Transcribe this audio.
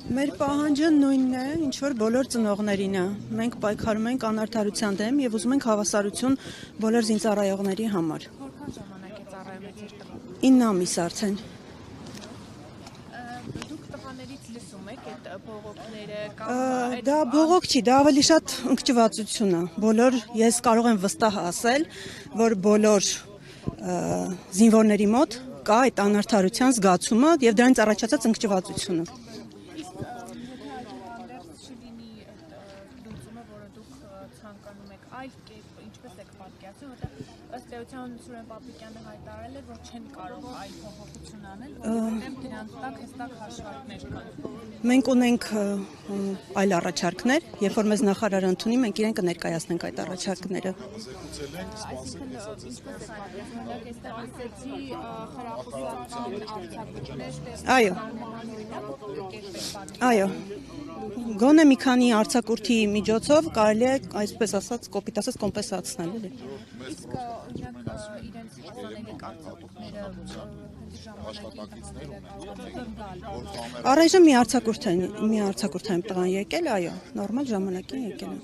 Մեր պահանջը նույնն է, ինչ որ բոլոր ծնողներին է։ Մենք պայքարում ենք անարդարության դեմ եւ ուզում ենք հավասարություն բոլոր զինծառայողների համար։ Որքան ժամանակ է ծառայում եք ձեր տղան։ 9 ամիս արդեն։ Դուք տղաներից լսում եք այդ բողոքները կամ Դա բողոք չի, դա ավելի շատ ընկճվածություն է։ Ես կարող եմ վստահ ասել, որ բոլոր զինվորների մոտ կա այդ անարդարության զգացումը եւ դրանից առաջացած ընկճվածությունը։ իսկ եթե այդուհանդերձ չլինի այդ լուծումը, որը դուք ցանկանում եք այլ կերպ, ինչպես եք պատկերացնում, որտեղ ըստ էության Սուրեն Պապիկյանը հայտարարել է, որ չեն կարող այլ փոփոխություն անել, որովհետև դրանց տակ հստակ հաշվարկներ կան։ Մենք ունենք այլ առաջարկներ, երբ որ մեզ նախարարը ընդունի, մենք իրեն կներկայացնենք այդ առաջարկները։ Այո, գոնե մի քանի արձակուրդի միջոցով կարելի է, այսպես ասած, կոպիտ ասած կոմպենսացնել, էլի։ Իսկ օրինակ իրենց հասանելիք արձակուրդները Առայժմ մի արձակուրդ է տղան եկել, այո, նորմալ ժամանակին եկել է։